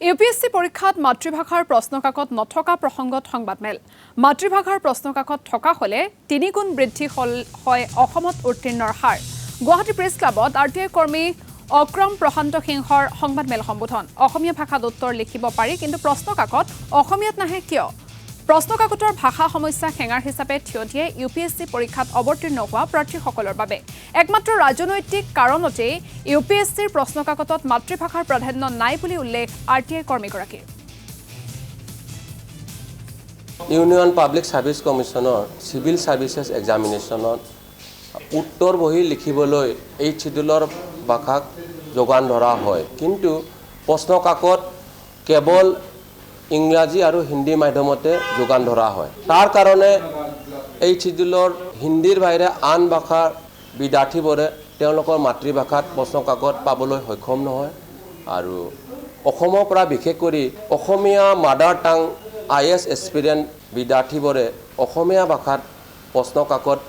UPSC পৰীক্ষাত মাতৃভাষাৰ প্ৰশ্নকাকত নথকা প্ৰসংগত সংবাদমেল মাতৃভাষাৰ প্ৰশ্নকাকত থকা হলে 3 গুণ বৃদ্ধি হয় অসমত উত্তীৰ্ণৰ হাৰ গুৱাহাটী প্ৰেছ ক্লাবত আৰটিআই কৰ্মী অক্ৰম প্ৰশান্ত সিংহৰ সংবাদমেল সম্বোধন অসমীয়া ভাষাত উত্তৰ লিখিব পাৰি কিন্তু প্ৰশ্নকাকত অসমীয়াত নাহে কিয় প্ৰশ্নকাকতৰ ভাষা সমস্যা হেঙাৰ হিচাপে থিয় দিয়ে ইউপিএসসি পৰীক্ষাত অৱতীৰ্ণ হোৱা প্ৰাৰ্থীসকলৰ বাবে একমাত্ৰ ৰাজনৈতিক কাৰণতে ইউপিএসসিৰ প্ৰশ্নকাকতত মাতৃভাষাৰ প্ৰাধান্য নাই বুলি উল্লেখ আৰটিআই কৰ্মীগৰাকীৰ ইউনিয়ন পাব্লিক সাৰ্ভিস কমিশনৰ সিভিল সাৰ্ভিসেছ এক্সামিনেশনত উত্তৰ বহি লিখিবলৈ এই শিডিউলৰ ভাষাক যোগান ধৰা হয় কিন্তু প্ৰশ্নকাকত কেৱল ইংৰাজী আৰু হিন্দী মাধ্যমতে যোগান ধৰা হয় তাৰ কাৰণে এই শিডিউলৰ হিন্দীৰ বাহিৰে আন ভাষাৰ বিদ্যাৰ্থীবোৰে তেওঁলোকৰ মাতৃভাষাত প্ৰশ্নকাকত পাবলৈ সক্ষম নহয় আৰু অসমৰ পৰা বিশেষ কৰি অসমীয়া মাদাৰ টাং আইএছ এক্সপিৰিয়েন্স বিদ্যাৰ্থীবোৰে অসমীয়া ভাষাত প্ৰশ্নকাকত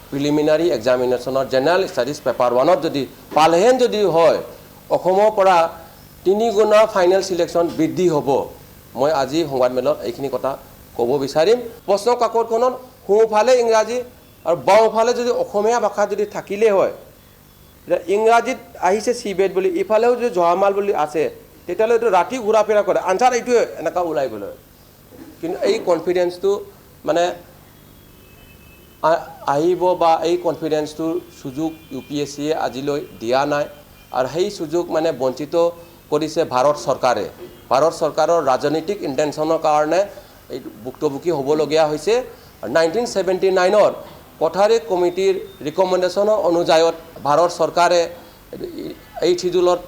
প্ৰিলিমিনাৰী এক্সামিনেশ্যনৰ জেনেৰেল ষ্টাডিজ পেপাৰ 1ত যদি পালেহেন যদি হয় অসমৰ পৰা 3 গুণা ফাইনেল সিলেকশ্যন বৃদ্ধি হ'ব মই আজি সংবাদমেলত এইখিনি কথা ক'ব বিচাৰিম প্ৰশ্নকাকতখনত সোঁফালে ইংৰাজী আৰু বাওঁফালে যদি অসমীয়া ভাষা যদি থাকিলে হয় ইংৰাজীত আহিছে সিবেট বুলি ইফালেও যদি জহামাল বুলি আছে তেতিয়ালে এইটো ৰাতি ঘূৰা ফেৰা কৰে আনসাৰ এইটোৱে এনেকা ওলাই গ'লে কিন্তু এই কনফিডেন্সটো মানে আহিব বা এই কনফিডেন্সটোৰ সুযোগ ইউপিএসসিয়ে আজিলৈ দিয়া নাই আৰু সেই সুযোগ মানে বঞ্চিত কৰিছে ভাৰত চৰকাৰৰ ৰাজনৈতিক ইন্টেনশনৰ কাৰণে এই ভুক্তভোগী হ'বলগীয়া হৈছে 1979ৰ কোঠাৰী কমিটিৰ ৰিকমেণ্ডেশ্যনৰ অনুযায়ীত ভাৰত চৰকাৰে এই শিডিউলত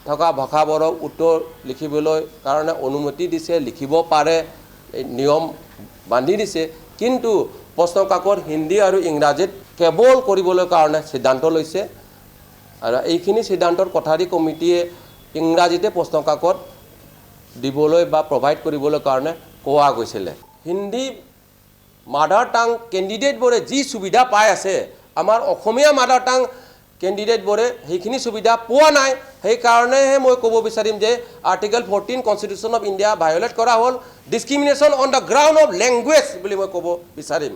থকা ভাষাবোৰক উত্তৰ লিখিবলৈ কাৰণে অনুমতি দিছে লিখিব পাৰে নিয়ম বান্ধি দিছে কিন্তু প্ৰশ্নকাকত হিন্দী আৰু ইংৰাজীত কেৱল কৰিবলৈ কাৰণে সিদ্ধান্ত লৈছে আৰু এইখিনি সিদ্ধান্তৰ কোঠাৰী কমিটিয়ে ইংৰাজীতে প্ৰশ্নকাকত দিবলৈ বা প্ৰভাইড কৰিবলৈ কাৰণে কোৱা গৈছিল হিন্দী মাদাৰ টাং কেণ্ডিডেটবোৰে যি সুবিধা পাই আছে আমাৰ অসমীয়া মাদাৰ টাং কেণ্ডিডেটবোৰে সেইখিনি সুবিধা পোৱা নাই সেই কাৰণেহে মই ক'ব বিচাৰিম যে article 14 constitution of India violate কৰা হ'ল discrimination on the ground of language বুলি মই ক'ব বিচাৰিম